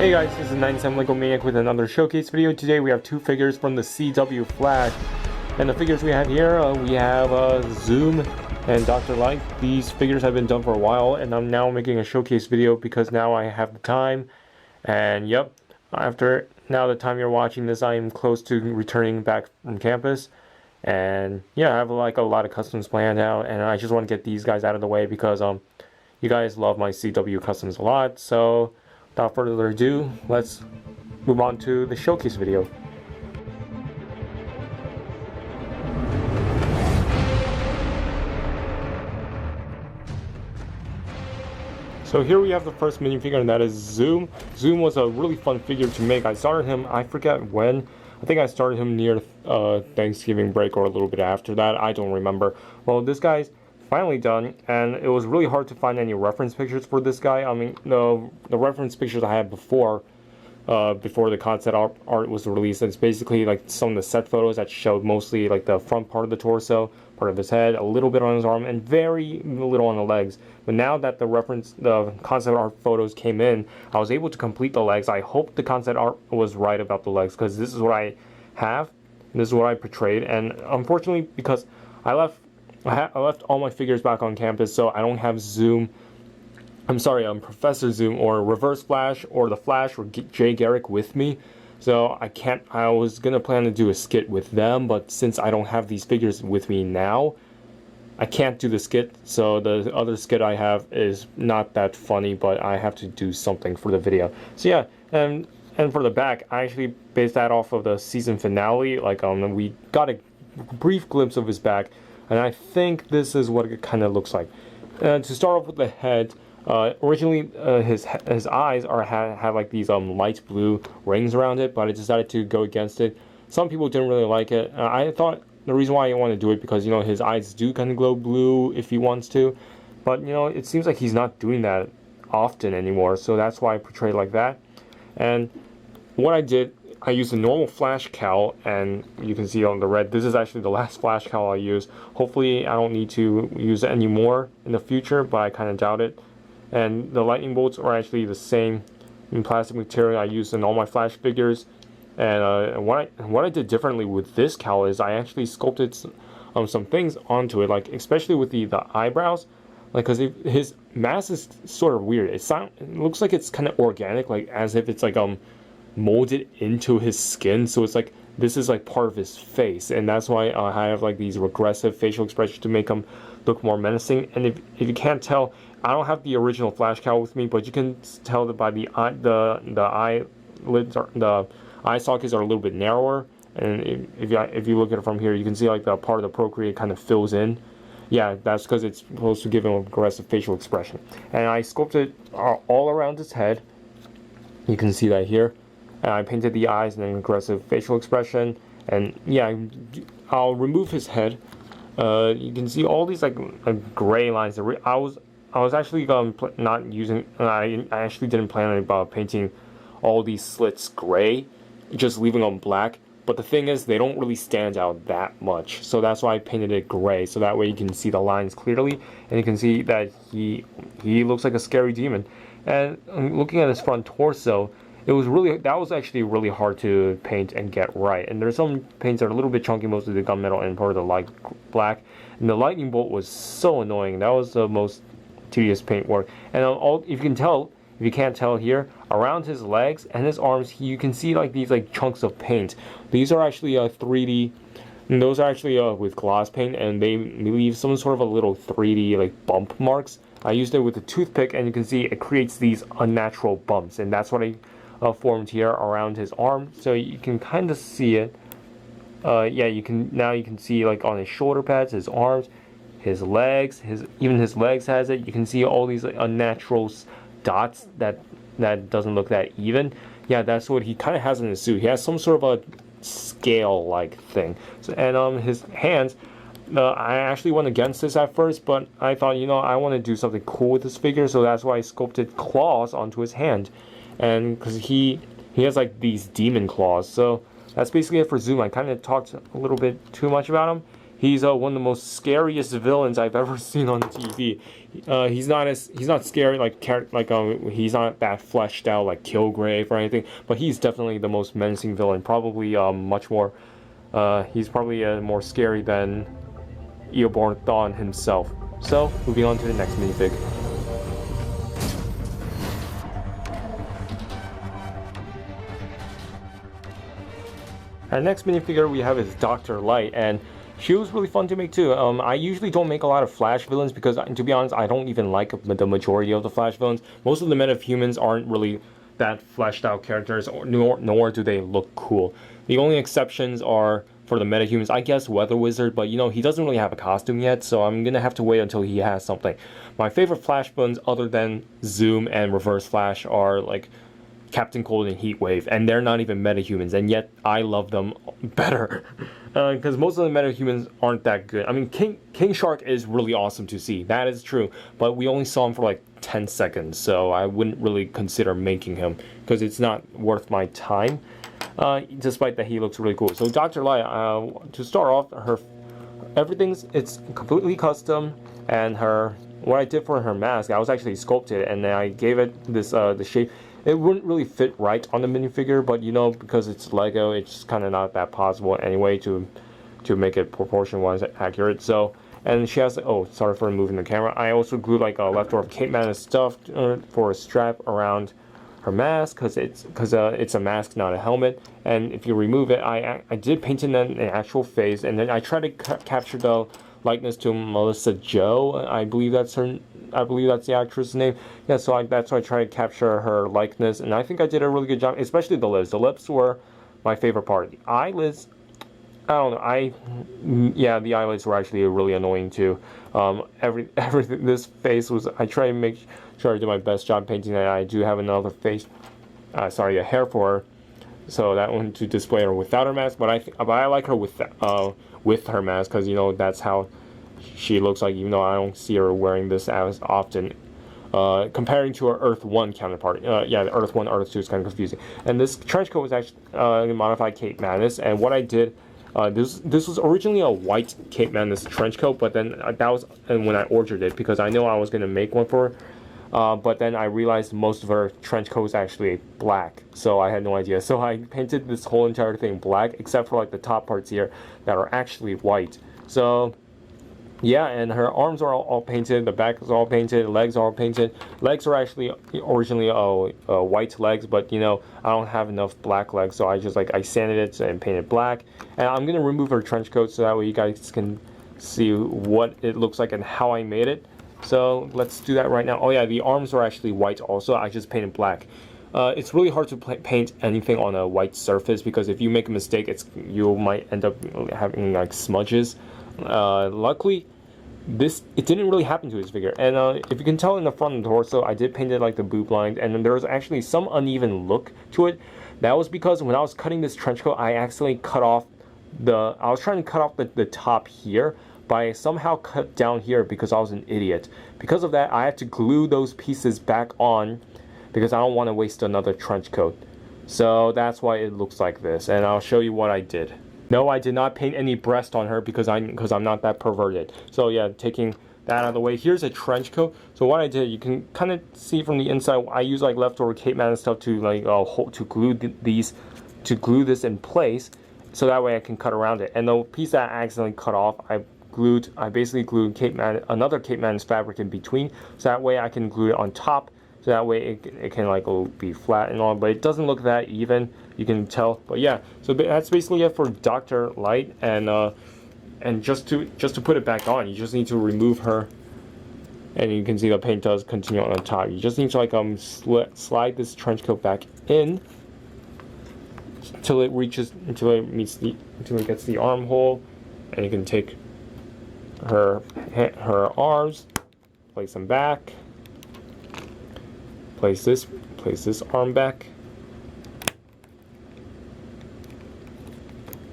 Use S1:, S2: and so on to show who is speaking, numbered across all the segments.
S1: Hey guys, this is 97 Lego Maniac with another showcase video. Today we have two figures from the CW Flash. And the figures we have here, we have Zoom and Dr. Light. These figures have been done for a while, and I'm now making a showcase video because now I have the time. And yep, after now the time you're watching this, I am close to returning back from campus. And yeah, I have like a lot of customs planned out, and I just want to get these guys out of the way because you guys love my CW customs a lot. So without further ado, let's move on to the showcase video. So here we have the first minifigure, and that is Zoom. Zoom was a really fun figure to make. I started him, I forget when. I think I started him near Thanksgiving break or a little bit after that. I don't remember. Well, this guy's finally done, and it was really hard to find any reference pictures for this guy. I mean, the reference pictures I had before the concept art was released, it's basically like some of the set photos that showed mostly like the front part of the torso, part of his head, a little bit on his arm, and very little on the legs. But now that the concept art photos came in, I was able to complete the legs. I hope the concept art was right about the legs, because this is what I have, this is what I portrayed, and unfortunately, because I left all my figures back on campus, so I don't have Zoom. I'm sorry, Professor Zoom or Reverse Flash or the Flash or Jay Garrick with me. So I can't. I was gonna plan to do a skit with them, but since I don't have these figures with me now, I can't do the skit. So the other skit I have is not that funny, but I have to do something for the video. So yeah, and for the back, I actually based that off of the season finale. Like we got a brief glimpse of his back, and I think this is what it kind of looks like. To start off with the head. Originally, his eyes have like these light blue rings around it, but I decided to go against it. Some people didn't really like it. I thought the reason why I want to do it because his eyes do kind of glow blue if he wants to, but it seems like he's not doing that often anymore. So that's why I portrayed like that. And what I did, I used a normal flash cowl, and you can see on the red, this is actually the last flash cowl I use. Hopefully, I don't need to use it anymore in the future, but I kind of doubt it. And the lightning bolts are actually the same in plastic material I used in all my Flash figures. And what I did differently with this cowl is I actually sculpted some things onto it, like especially with the eyebrows, like because his mask is sort of weird. It looks like it's kind of organic, like as if it's like molded into his skin. So it's like this is like part of his face, and that's why I have like these regressive facial expressions to make him look more menacing. And if you can't tell, I don't have the original Flash cowl with me, but you can tell that by the eyelids, the eye sockets are a little bit narrower. And if you look at it from here, you can see like the part of the Procreate kind of fills in. Yeah, that's because it's supposed to give him an aggressive facial expression. And I sculpted all around his head. You can see that here. And I painted the eyes and an aggressive facial expression. And yeah, I'll remove his head. You can see all these like gray lines. I was actually not using. I actually didn't plan on painting all these slits gray, just leaving them black. But the thing is, they don't really stand out that much, so that's why I painted it gray. So that way you can see the lines clearly, and you can see that he looks like a scary demon. And looking at his front torso, that was actually really hard to paint and get right. And there's some paints that are a little bit chunky, mostly the gunmetal and part of the light black. And the lightning bolt was so annoying. That was the most tedious paint work. And if you can't tell here, around his legs and his arms, you can see like these like chunks of paint. These are actually 3D, and those are actually with gloss paint, and they leave some sort of a little 3D like bump marks. I used it with a toothpick, and you can see it creates these unnatural bumps, and that's what I formed here around his arm. So you can kind of see it. Yeah, you can see like on his shoulder pads, his arms, his legs, even his legs has it. You can see all these like, unnatural dots that doesn't look that even. Yeah, that's what he kind of has in his suit. He has some sort of a scale-like thing. So, and his hands, I actually went against this at first, but I thought, I want to do something cool with this figure, so that's why I sculpted claws onto his hand. And because he has like these demon claws. So that's basically it for Zoom. I kind of talked a little bit too much about him. He's one of the most scariest villains I've ever seen on TV. He's not scary he's not that fleshed out like Kilgrave or anything, but he's definitely the most menacing villain. Probably much more. He's probably more scary than Eoborn Thawne himself. So moving on to the next minifig. Our next minifigure we have is Dr. Light, and she was really fun to make too. I usually don't make a lot of Flash villains because, to be honest, I don't even like the majority of the Flash villains. Most of the Men of Humans aren't really that fleshed out characters, nor do they look cool. The only exceptions are for the metahumans, I guess Weather Wizard, but he doesn't really have a costume yet, so I'm gonna have to wait until he has something. My favorite Flash villains, other than Zoom and Reverse Flash, are like Captain Cold and Heatwave, and they're not even metahumans, and yet I love them better. Because most of the metahumans aren't that good. I mean, King Shark is really awesome to see, that is true, but we only saw him for like 10 seconds, so I wouldn't really consider making him, because it's not worth my time, despite that he looks really cool. So Dr. Light, to start off, it's completely custom, and what I did for her mask, I was actually sculpted, and then I gave it this the shape. It wouldn't really fit right on the minifigure, but because it's Lego, it's kind of not that possible anyway to make it proportion-wise accurate. So, and she has, oh, sorry for moving the camera. I also glued like a leftover Cape Madness stuff for a strap around her mask, because it's a mask, not a helmet. And if you remove it, I did paint in an actual face, and then I tried to capture the likeness to Melissa Joe. I believe that's the actress' name. Yeah, so that's why I tried to capture her likeness, and I think I did a really good job, especially the lips. The lips were my favorite part. The eyelids, I don't know. The eyelids were actually really annoying too. Everything. This face was. I try to make sure I do my best job painting that. I do have another face. A hair for her. So that one to display her without her mask, but I like her with her mask, because that's how she looks like, even though I don't see her wearing this as often. Comparing to her Earth 1 counterpart. The Earth 1, Earth 2 is kind of confusing. And this trench coat was actually modified Cape Madness, and what I did, this was originally a white Cape Madness trench coat, but then that was when I ordered it, because I know I was going to make one for her. But then I realized most of her trench coat was actually black, so I had no idea. So I painted this whole entire thing black, except for like the top parts here that are actually white. So yeah, and her arms are all painted, the back is all painted, legs are all painted. Legs are actually originally white legs, but I don't have enough black legs, so I sanded it and painted black. And I'm gonna remove her trench coat so that way you guys can see what it looks like and how I made it. So let's do that right now. Oh yeah, the arms are actually white also. I just painted black. It's really hard to paint anything on a white surface, because if you make a mistake, you might end up having like smudges. Luckily, it didn't really happen to his figure. And if you can tell in the front of the torso, I did paint it like the boob line, and then there was actually some uneven look to it. That was because when I was cutting this trench coat, I accidentally cut off I was trying to cut off the top here, but I somehow cut down here because I was an idiot. Because of that, I had to glue those pieces back on, because I don't want to waste another trench coat. So that's why it looks like this, and I'll show you what I did. No, I did not paint any breast on her because I'm not that perverted. So yeah, taking that out of the way, here's a trench coat. So what I did, you can kind of see from the inside, I use like leftover Cape Madness stuff to glue this in place, so that way I can cut around it. And the piece that I accidentally cut off, I basically glued another Cape Madness fabric in between, so that way I can glue it on top, so that way it can be flat and all, but it doesn't look that even, you can tell. But yeah, so that's basically it for Dr. Light, and just to put it back on, you just need to remove her, and you can see the paint does continue on the top. You just need to slide this trench coat back in until it gets the armhole, and you can take her arms, place them back, place this arm back,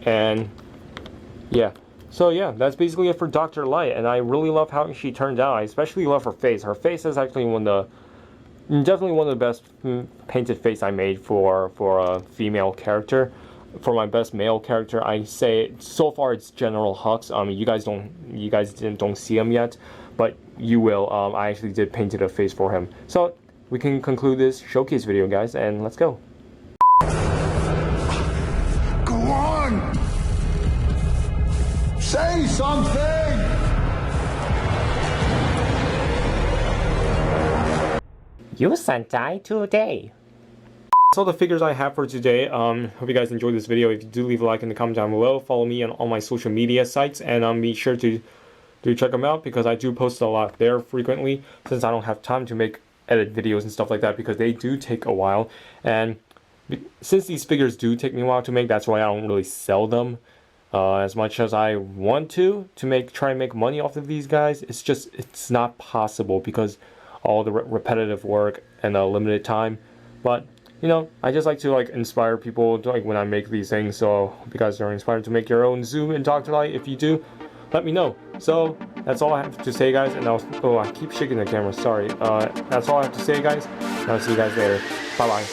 S1: and yeah. So yeah, that's basically it for Dr. Light, and I really love how she turned out. I especially love her face. Her face is actually definitely one of the best painted face I made for a female character. for my best male character, I say so far it's General Hux. You guys don't see him yet, but you will. I actually did painted a face for him. So we can conclude this showcase video, guys, and let's go.
S2: Go on! Say something!
S1: You Sentai today. That's all the figures I have for today. Hope you guys enjoyed this video. If you do, leave a like in the comment down below. Follow me on all my social media sites, and be sure to check them out because I do post a lot there frequently, since I don't have time to edit videos and stuff like that because they do take a while. And since these figures do take me a while to make, that's why I don't really sell them as much as I want to try and make money off of these guys. It's not possible because all the repetitive work and the limited time. But I just like to inspire people to, when I make these things. So hope you guys are inspired to make your own Zoom and Dr. Light. If you do, let me know. So that's all I have to say, guys. And I keep shaking the camera. Sorry. That's all I have to say, guys. And I'll see you guys later. Bye bye.